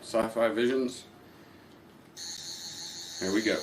Sci Fi Visions. Here we go.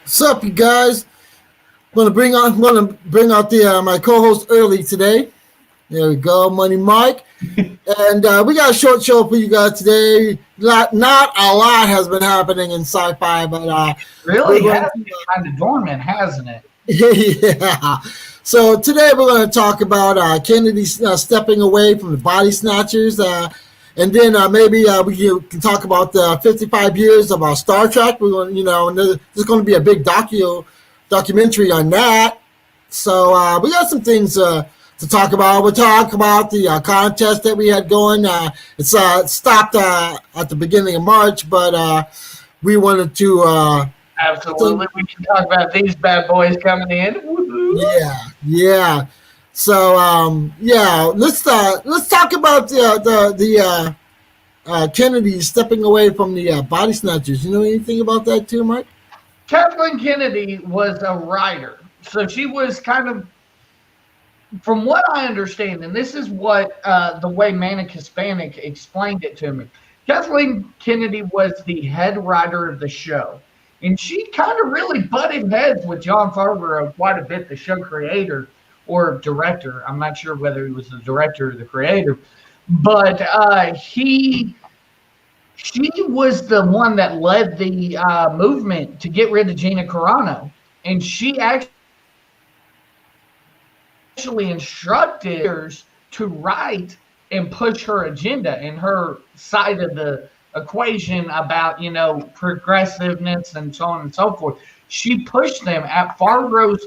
What's up, you guys? I'm gonna bring out the my co-host early today. There we go, Money Mike, and we got a short show for you guys today. Not a lot has been happening in sci-fi, but really has been kind of dormant, hasn't it? Yeah. So today we're going to talk about Kennedy stepping away from the body snatchers, and then maybe we can talk about the 55 years of Star Trek. We're going, and there's going to be a big documentary on that. So we got some things to talk about. We'll talk about the contest that we had going. It's stopped at the beginning of March, but we wanted to. Absolutely, we can talk about these bad boys coming in. Woo-hoo. Yeah. So let's talk about the Kennedy stepping away from the body snatchers. You know anything about that too, Mike? Kathleeen Kennedy was a writer, so she was kind of, from what I understand, and this is what the way Manic Hispanic explained it to me. Kathleeen Kennedy was the head writer of the show. And she kind of really butted heads with Jon Favreau quite a bit, the show creator or director. I'm not sure whether he was the director or the creator. But she was the one that led the movement to get rid of Gina Carano. And she actually instructed her to write and push her agenda and her side of the equation about, progressiveness and so on and so forth. She pushed them Favreau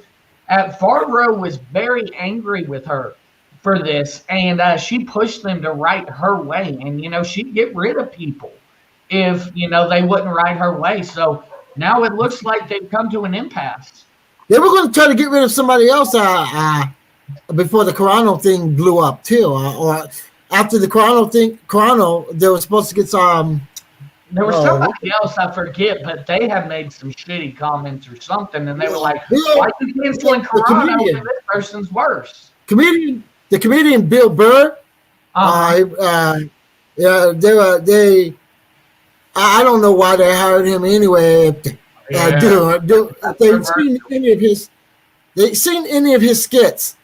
was very angry with her for this, and she pushed them to write her way. And she'd get rid of people if they wouldn't write her way. So now it looks like they've come to an impasse. They were going to try to get rid of somebody else before the Carano thing blew up too, or after the Carano, they were supposed to get some. There was somebody else, I forget, but they had made some shitty comments or something, and they were like, "Why are you canceling Carano when this person's worse?" The comedian Bill Burr. I don't know why they hired him anyway. They've seen any of his skits.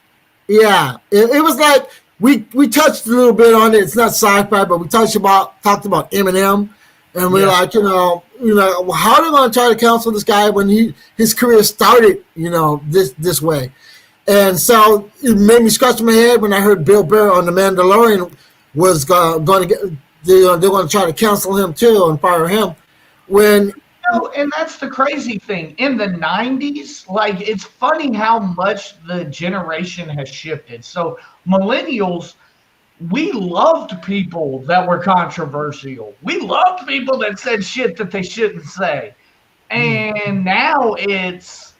Yeah, it was like. We touched a little bit on it. It's not sci-fi, but we talked about Eminem, and we're like, how are they going to try to counsel this guy when his career started, this way? And so it made me scratch my head when I heard Bill Burr on the Mandalorian was going to get they're going to try to cancel him too and fire him. And that's the crazy thing. In the 90s, it's funny how much the generation has shifted. So millennials, we loved people that were controversial. We loved people that said shit that they shouldn't say. And now it's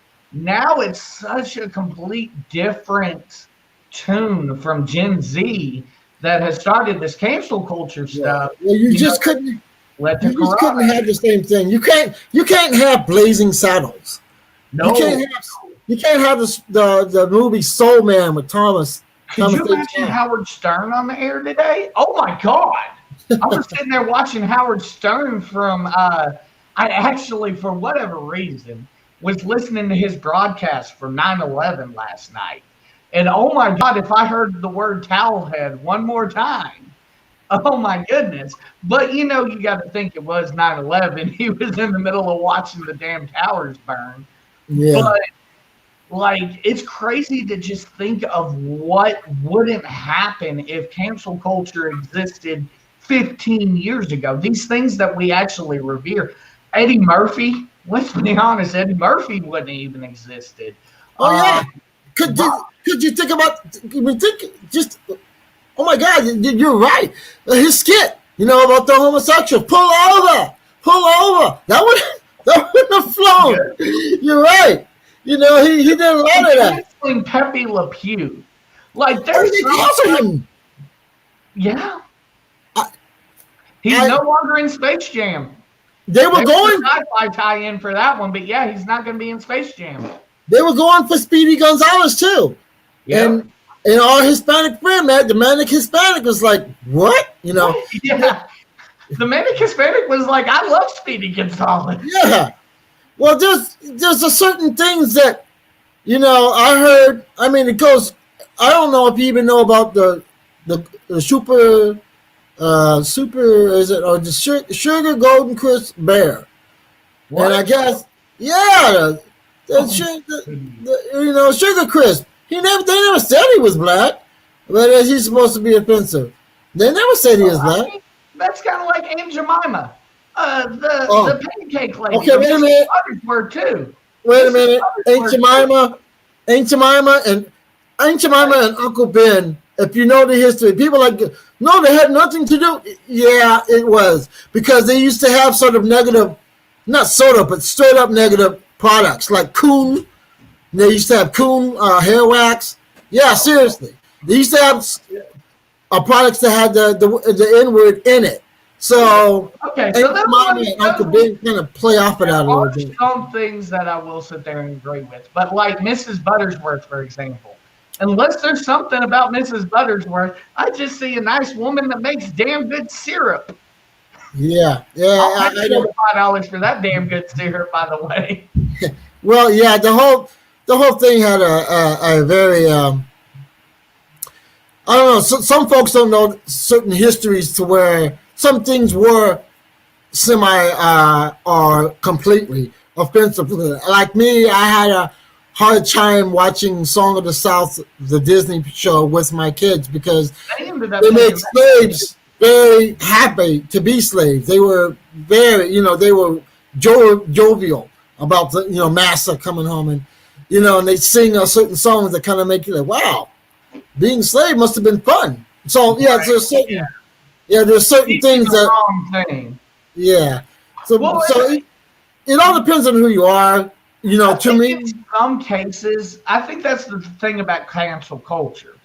such a complete different tune from Gen Z that has started this cancel culture stuff. Well, you just couldn't have the same thing. You can't have Blazing Saddles. No. You can't have the movie Soul Man with Thomas. Could you imagine Howard Stern on the air today? Oh my God. I was sitting there watching Howard Stern from I actually, for whatever reason, was listening to his broadcast for 9/11 last night. And oh my God, if I heard the word towelhead one more time, oh my goodness. But you got to think it was 9/11. He was in the middle of watching the damn towers burn. Yeah. But Like, it's crazy to just think of what wouldn't happen if cancel culture existed 15 years ago. These things that we actually revere. Eddie Murphy, let's be honest, Eddie Murphy wouldn't even existed. Oh yeah. Could you think about? Just. Oh my God, you're right. His skit, about the homosexual. Pull over. That wouldn't have flown. Yeah. You're right. He did a lot of that. Pepe Le Pew. Like, there's him. Yeah. He's no longer in Space Jam. They were going Sci-Fi tie-in for that one, but yeah, he's not going to be in Space Jam. They were going for Speedy Gonzalez too. Yeah. And our Hispanic friend, man, the Manic Hispanic was like, what? Yeah. The Manic Hispanic was like, I love Speedy Gonzalez. Yeah. Well, there's a certain things that, I heard. I mean, it goes. I don't know if you even know about the super is it or the sugar golden crisp bear? What? And I guess sugar crisp. They never said he was black, but he's supposed to be offensive. They never said he was black. That's kind of like Aunt Jemima. The pancake lady. Okay, wait a minute. Word too. Wait a minute. Aunt Jemima and Uncle Ben. If you know the history, people no, they had nothing to do. Yeah, it was because they used to have sort of negative, not sort of, but straight up negative products like Coon. They used to have Coon hair wax. Yeah, seriously. They used to have products that had the N word in it. So, okay, so Mommy and Uncle Ben kind of play off of that a little bit. Some things that I will sit there and agree with, but like Mrs. Buttersworth, for example, unless there's something about Mrs. Buttersworth, I just see a nice woman that makes damn good syrup. Yeah. I don't $5 for that damn good syrup, by the way. Well, yeah, the whole thing had a very I don't know. Some folks don't know certain histories to where some things were semi or completely offensive. Like me, I had a hard time watching Song of the South, the Disney show, with my kids because they made slaves very happy to be slaves. They were very, they were jovial about the, massa coming home and, and they sing certain songs that kind of make you like, wow, being a slave must have been fun. So yeah, right. There's certain things that. Wrong thing. Yeah. So it all depends on who you are. To me, in some cases, I think that's the thing about cancel culture.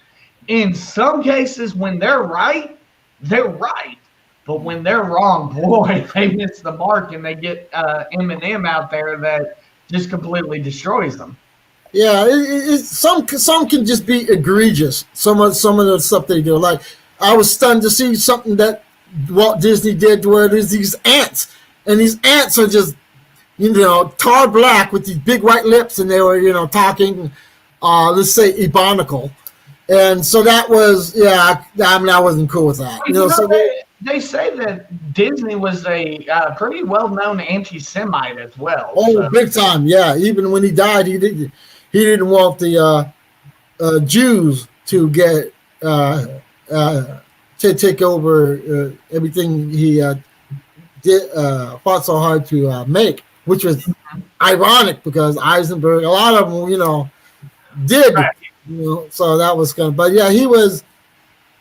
In some cases, when they're right, they're right. But when they're wrong, boy, they miss the mark and they get Eminem out there that just completely destroys them. Yeah, some can just be egregious. Some of the stuff they do. Like I was stunned to see something that Walt Disney did where there's these ants, and these ants are just tar black with these big white lips, and they were talking, let's say ebonical, and so that was I wasn't cool with that. They say that Disney was a pretty well-known anti-Semite as well. Oh, so. Big time, yeah. Even when he died, he didn't want the Jews to get to take over everything he did fought so hard to make, which was ironic because Eisenberg, a lot of them, did. Right. So that was kind of, but yeah, he was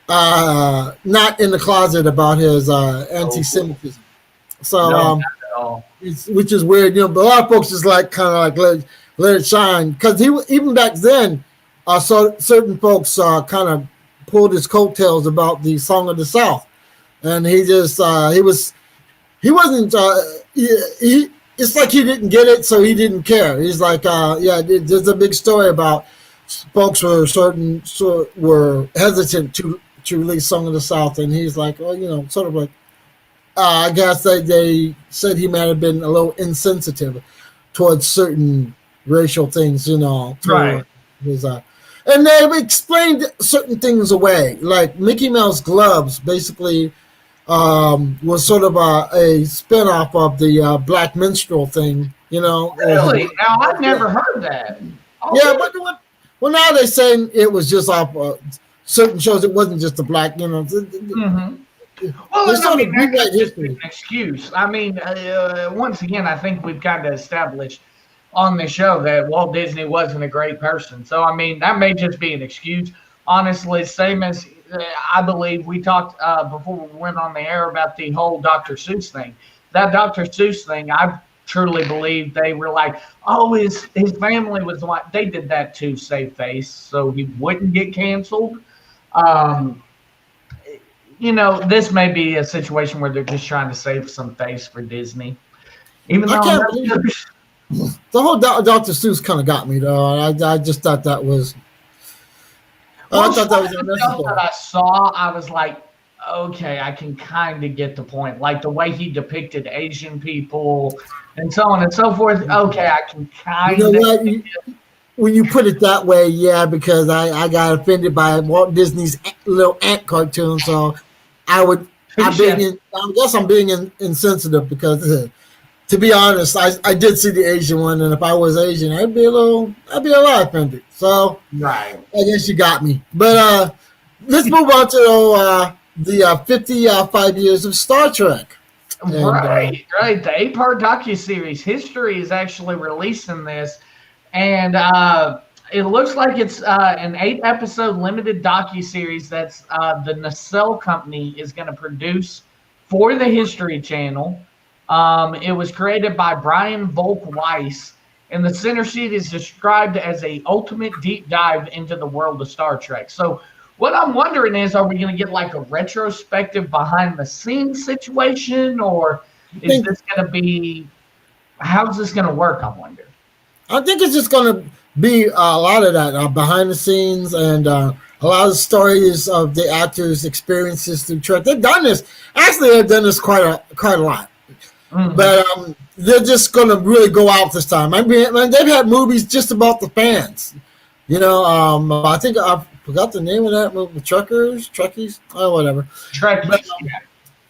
not in the closet about his anti-Semitism. So, which is weird, but a lot of folks just like kind of like let it shine because he even back then, so certain folks kind of pulled his coattails about the Song of the South, and he just he wasn't it's like he didn't get it, so he didn't care. He's like, there's a big story about folks were hesitant to release Song of the South, and he's like, sort of like, I guess they said he might have been a little insensitive towards certain racial things, right. And they've explained certain things away, like Mickey Mouse gloves basically was sort of a spinoff of the Black Minstrel thing, Really? Now, I've never heard that. Yeah, but well, now they're saying it was just off certain shows. It wasn't just the black, Mm-hmm. Well, They and I sort mean, of that rewrite could just be an history. excuse. I mean, once again, I think we've kind of established on the show that Walt Disney wasn't a great person. So, I mean, that may just be an excuse. Honestly, same as I believe we talked before we went on the air about the whole Dr. Seuss thing. That Dr. Seuss thing, I truly believe they were like, oh, his family was like, they did that to save face so he wouldn't get canceled. Um, this may be a situation where they're just trying to save some face for Disney. Even I though can't believe the whole Dr. Seuss kind of got me though. I just thought that was. I well, thought some that was of the stuff that unnecessary. I saw, I was like, okay, I can kind of get the point. Like the way he depicted Asian people and so on and so forth. Okay, I can You know kind of. what? When you put it that way, yeah, because I got offended by Walt Disney's little ant cartoon, so I would. I guess I'm being insensitive because, to be honest, I did see the Asian one, and if I was Asian, I'd be a lot offended. So Right. I guess you got me. But let's move on to the 55 years of Star Trek, and Right. The 8-part docuseries History is actually releasing this, and it looks like it's an 8-episode limited docuseries that's the Nacelle Company is going to produce for the History Channel. It was created by Brian Volk Weiss, and the center seat is described as a ultimate deep dive into the world of Star Trek. So what I'm wondering is, are we going to get like a retrospective behind the scenes situation, or I is think this going to be, how's this going to work? I wonder. I think it's just going to be a lot of that behind the scenes and a lot of stories of the actors' experiences through Trek. They've done this. Actually, they've done this quite a lot. Mm-hmm. But they're just going to really go out this time. I mean, they've had movies just about the fans. I think I forgot the name of that movie, Trekkies, or whatever. Trekkies,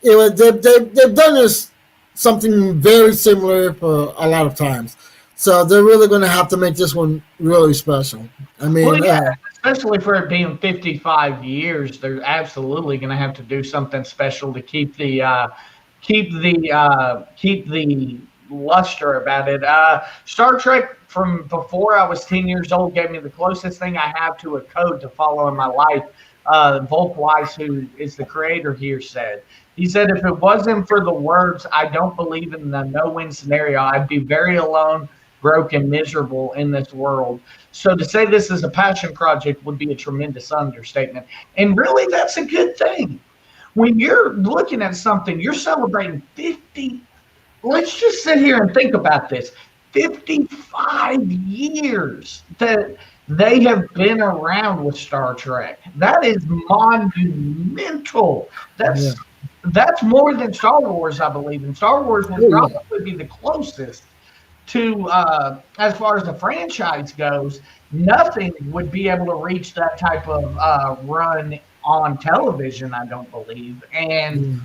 But they've done this something very similar for a lot of times. So they're really going to have to make this one really special. I mean, well, yeah, especially for it being 55 years, they're absolutely going to have to do something special to keep the luster about it. Star Trek from before I was 10 years old gave me the closest thing I have to a code to follow in my life. Volk Weiss, who is the creator here, said. He said, if it wasn't for the words, I don't believe in the no-win scenario, I'd be very alone, broke, and miserable in this world. So to say this is a passion project would be a tremendous understatement. And really, that's a good thing. When you're looking at something, you're celebrating 50. Let's just sit here and think about this. 55 years that they have been around with Star Trek. That is monumental. That's more than Star Wars, I believe. And Star Wars would probably be the closest to, as far as the franchise goes. Nothing would be able to reach that type of run on television, I don't believe. And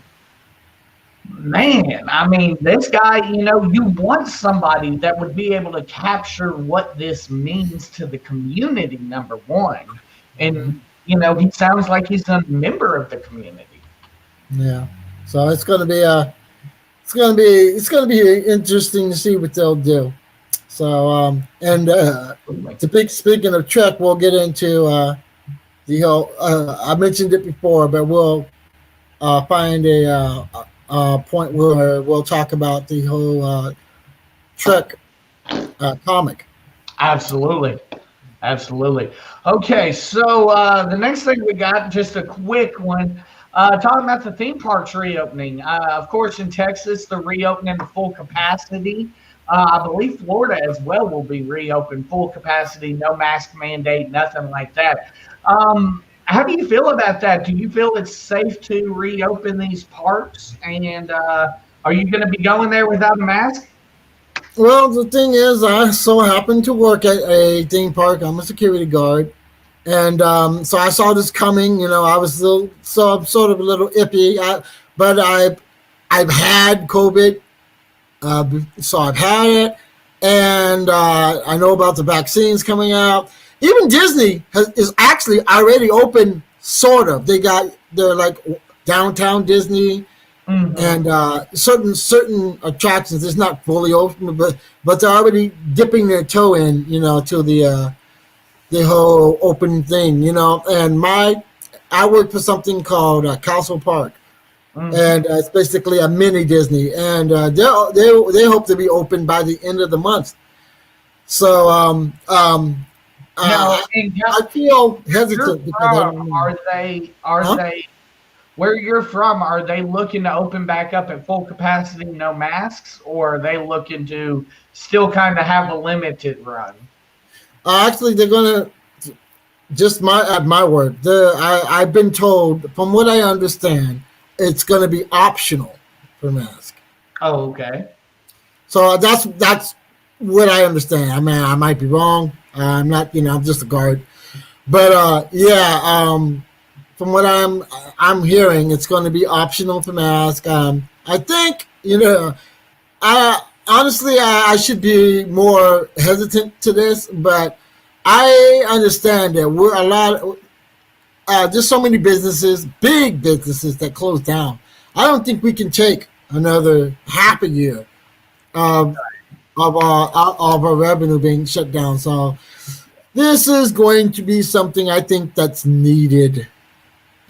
man, I mean, this guy, you want somebody that would be able to capture what this means to the community, number one. And, he sounds like he's a member of the community. Yeah. So it's going to be interesting to see what they'll do. So, speaking of Trek, we'll get into the whole, I mentioned it before, but we'll find a point where we'll talk about the whole Trek comic. Absolutely. Okay, so the next thing we got, just a quick one, talking about the theme parks reopening. Of course, in Texas, they're reopening to full capacity. I believe Florida as well will be reopened full capacity, no mask mandate, nothing like that. How do you feel about that? Do you feel it's safe to reopen these parks? And are you going to be going there without a mask? Well, the thing is, I so happen to work at a theme park. I'm a security guard. And so I saw this coming. I was sort of a little iffy. But I've had COVID. So I've had it. and I know about the vaccines coming out. Even Disney is actually already open, sort of. They're like downtown Disney, and certain attractions. It's not fully open, but they're already dipping their toe in, to the whole open thing, And I work for something called Castle Park. And it's basically a mini Disney, and they hope to be open by the end of the month. So I feel hesitant because they where you're from? Are they looking to open back up at full capacity, no masks, or are they looking to still kind of have a limited run? Actually, they're gonna. Just my word. I've been told, from what I understand, it's going to be optional for mask. Oh, okay. So that's what I understand. I mean, I might be wrong. I'm not, I'm just a guard. But from what I'm hearing, it's going to be optional for mask. I think, I should be more hesitant to this, but I understand that we're a lot. There's so many businesses, big businesses, that close down. I don't think we can take another half a year of our revenue being shut down. So this is going to be something I think that's needed.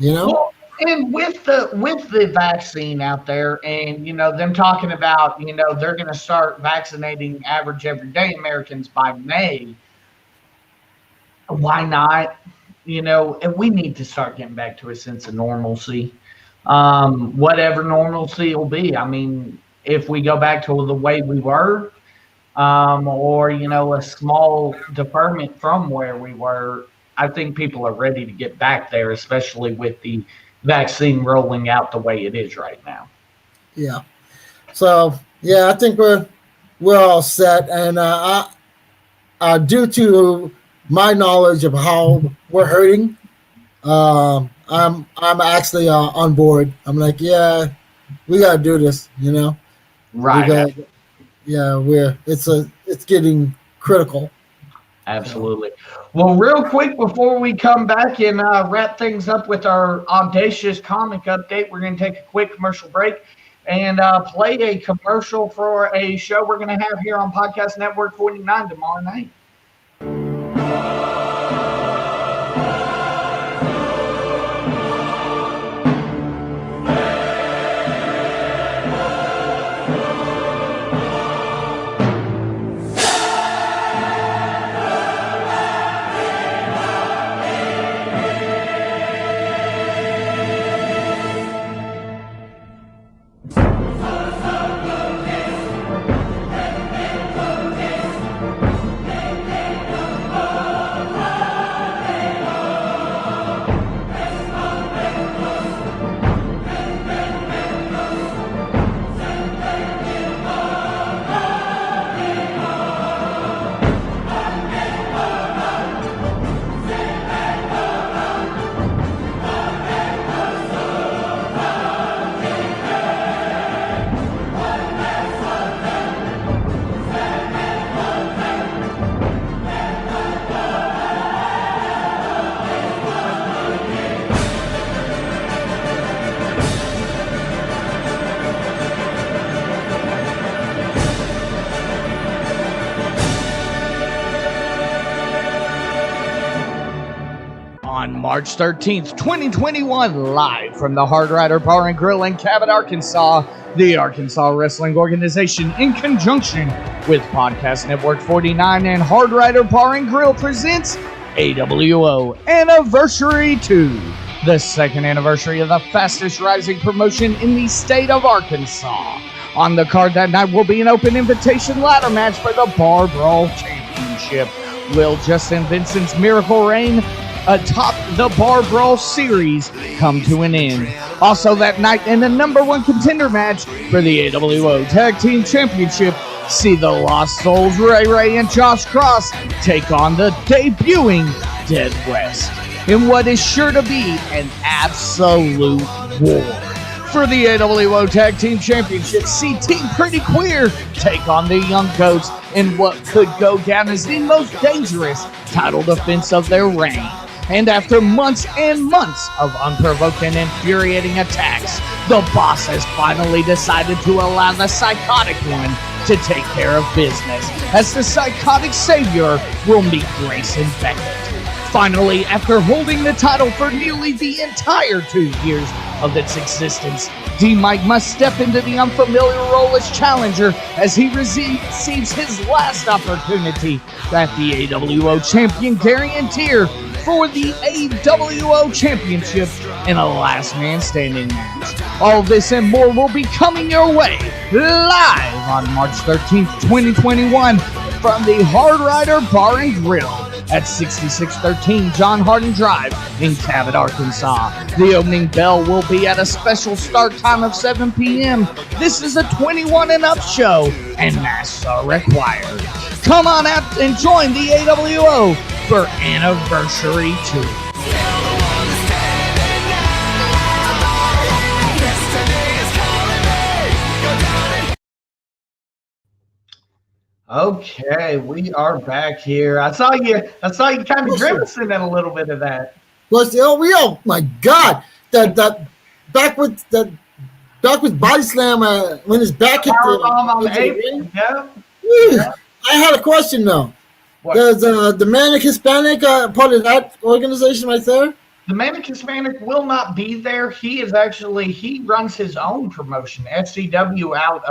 Well, and with the vaccine out there, and them talking about they're going to start vaccinating average everyday Americans by May. Why not? And we need to start getting back to a sense of normalcy. Whatever normalcy will be. I mean, if we go back to the way we were, or a small deferment from where we were, I think people are ready to get back there, especially with the vaccine rolling out the way it is right now. Yeah. So I think we're all set, and due to my knowledge of how we're hurting, I'm actually on board. I'm like, yeah, we gotta do this, Right. It's getting critical. Absolutely. Well, real quick before we come back and wrap things up with our audacious comic update, we're going to take a quick commercial break and play a commercial for a show we're going to have here on Podcast Network 49 tomorrow night. On March 13th, 2021, live from the Hard Rider Bar and Grill in Cabot, Arkansas, the Arkansas Wrestling Organization, in conjunction with Podcast Network 49 and Hard Rider Bar and Grill, presents AWO Anniversary 2, the second anniversary of the fastest rising promotion in the state of Arkansas. On the card that night will be an open invitation ladder match for the Bar Brawl Championship. Will Justin Vincent's Miracle Reign atop the Bar Brawl series come to an end? Also that night, in the number one contender match for the AWO Tag Team Championship, see the Lost Souls Ray and Josh Cross take on the debuting Dead West in what is sure to be an absolute war. For the AWO Tag Team Championship, see Team Pretty Queer take on the Young Goats in what could go down as the most dangerous title defense of their reign. And after months and months of unprovoked and infuriating attacks, the boss has finally decided to allow the Psychotic One to take care of business, as the Psychotic Savior will meet Grayson Beckett. Finally, after holding the title for nearly the entire 2 years of its existence, D-Mike must step into the unfamiliar role as challenger as he receives his last opportunity at the AWO Champion guarantee for the AWO Championship in a last man standing match. All this and more will be coming your way live on March 13th, 2021 from the Hard Rider Bar and Grill at 6613 John Hardin Drive in Cabot, Arkansas. The opening bell will be at a special start time of 7 p.m. This is a 21 and up show, and masks are required. Come on out and join the AWO for Anniversary 2. Okay, we are back here. I saw you kind of grimacing at a little bit of that. Oh my God! That back with body slam when his back hit the yeah. I had a question though. What? Does the Manic Hispanic part of that organization right there? The Manic Hispanic will not be there. He runs his own promotion, FCW, out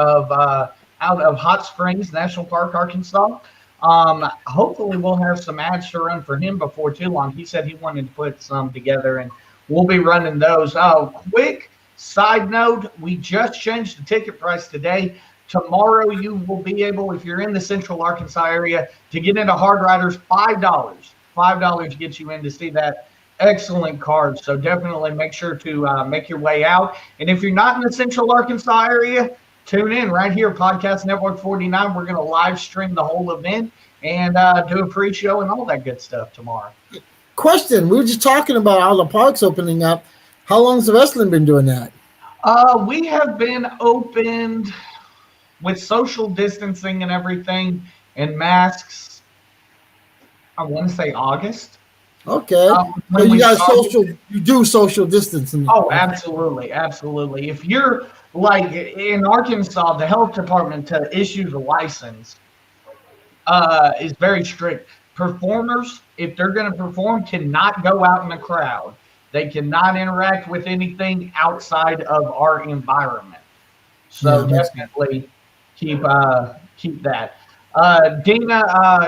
of Hot Springs National Park, Arkansas. Hopefully we'll have some ads to run for him before too long. He said he wanted to put some together, and we'll be running those. Oh, quick side note, we just changed the ticket price today. Tomorrow you will be able, if you're in the Central Arkansas area, to get into Hard Riders, $5. $5 gets you in to see that excellent card. So definitely make sure to make your way out. And if you're not in the Central Arkansas area, tune in right here, Podcast Network 49. We're going to live stream the whole event and do a pre-show and all that good stuff tomorrow. Question, we were just talking about all the parks opening up. How long has the wrestling been doing that? We have been opened with social distancing and everything and masks, I want to say August. Okay. So you do social distancing. Oh, absolutely. Absolutely. If you're like in Arkansas, the health department to issue the license is very strict. Performers, if they're going to perform, cannot go out in a crowd. They cannot interact with anything outside of our environment. So definitely keep that. Dina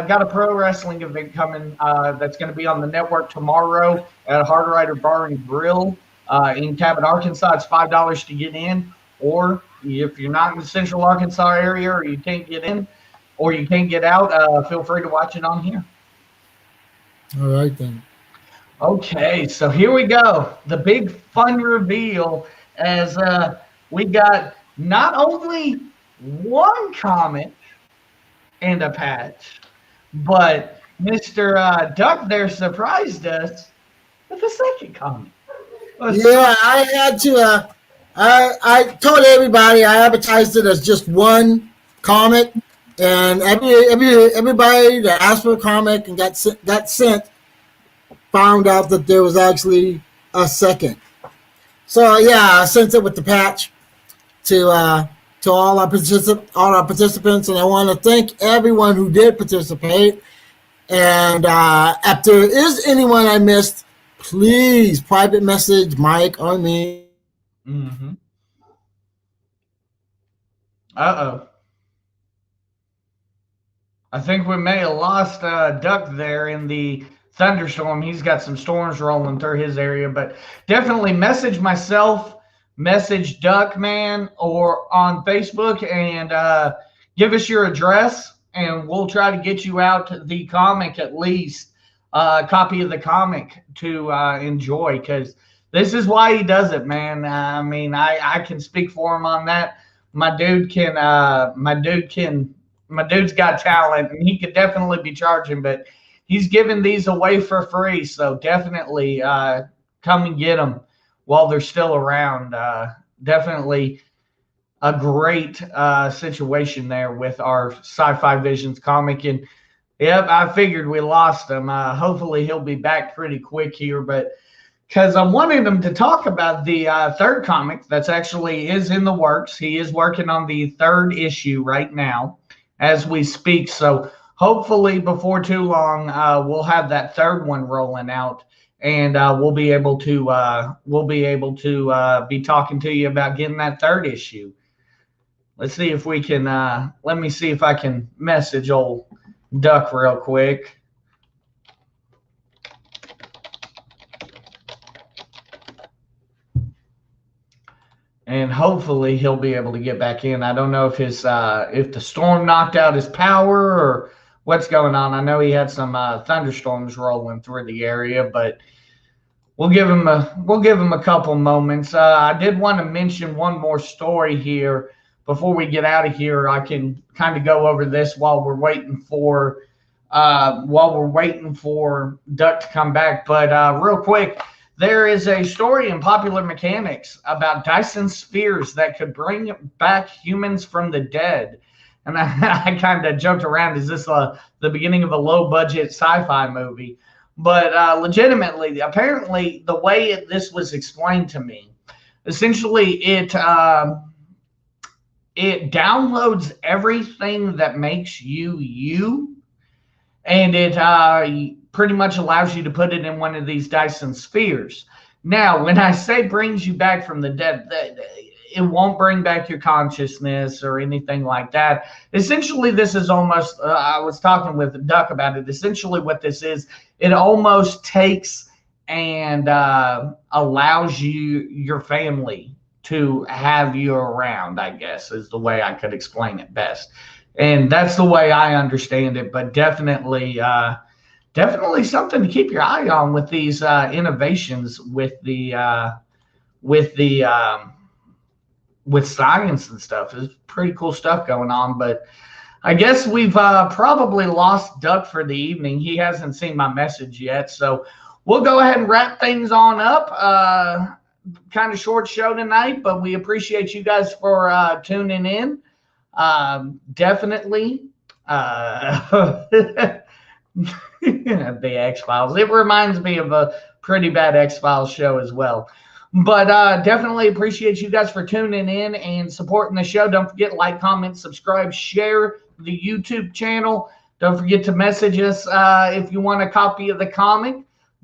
got a pro wrestling event coming that's going to be on the network tomorrow at Hard Rider Bar and Grill in Cabot, Arkansas. It's $5 to get in, or if you're not in the Central Arkansas area or you can't get in or you can't get out, feel free to watch it on here. All right, then. Okay, so here we go. The big fun reveal as we got not only one comment and a patch, but Mr. Duck there surprised us with a second comment. Yeah, I had to. I told everybody I advertised it as just one comic, and everybody that asked for a comic and got sent found out that there was actually a second. So yeah, I sent it with the patch to all our participants, and I want to thank everyone who did participate. And if there is anyone I missed, please private message Mike or me. Mm-hmm. Uh-oh. I think we may have lost Duck there in the thunderstorm. He's got some storms rolling through his area, but definitely message myself, message Duck Man, or on Facebook, and give us your address, and we'll try to get you out the comic, at least a copy of the comic to enjoy, because this is why he does it, man. I mean, I can speak for him on that. My dude's got talent, and he could definitely be charging, but he's giving these away for free. So definitely come and get them while they're still around. definitely a great situation there with our Sci-Fi Visions comic. And yep, I figured we lost him. Hopefully he'll be back pretty quick here, but because I wanted him to talk about the third comic that's actually is in the works. He is working on the third issue right now as we speak. So hopefully before too long, we'll have that third one rolling out, and we'll be able to be talking to you about getting that third issue. Let's see if we can. Let me see if I can message old Duck real quick. And hopefully he'll be able to get back in. I don't know if if the storm knocked out his power or what's going on. I know he had some thunderstorms rolling through the area, but we'll give him a couple moments. I did want to mention one more story here before we get out of here. I can kind of go over this while we're waiting for Duck to come back. But real quick, there is a story in Popular Mechanics about Dyson Spheres that could bring back humans from the dead. And I kind of joked around, is this the beginning of a low-budget sci-fi movie? But legitimately, apparently, the way this was explained to me, essentially it downloads everything that makes you, and it pretty much allows you to put it in one of these Dyson Spheres. Now, when I say brings you back from the dead, it won't bring back your consciousness or anything like that. Essentially, this is almost, I was talking with Duck about it. Essentially what this is, it almost takes and allows your family to have you around, I guess, is the way I could explain it best. And that's the way I understand it, but definitely something to keep your eye on with these innovations with science and stuff. There's pretty cool stuff going on, but I guess we've probably lost Duck for the evening. He hasn't seen my message yet, so we'll go ahead and wrap things on up. Kind of short show tonight, but we appreciate you guys for tuning in. Definitely. The X-Files. It reminds me of a pretty bad X-Files show as well. But definitely appreciate you guys for tuning in and supporting the show. Don't forget, like, comment, subscribe, share the YouTube channel. Don't forget to message us if you want a copy of the comic.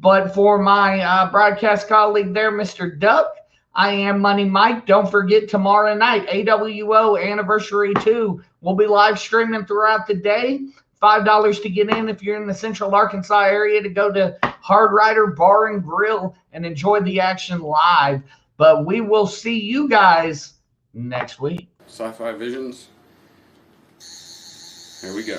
But for my broadcast colleague there, Mr. Duck, I am Money Mike. Don't forget, tomorrow night, AWO Anniversary 2. We'll be live streaming throughout the day. $5 to get in if you're in the Central Arkansas area to go to Hard Rider Bar and Grill and enjoy the action live. But we will see you guys next week. Sci Fi Visions. Here we go.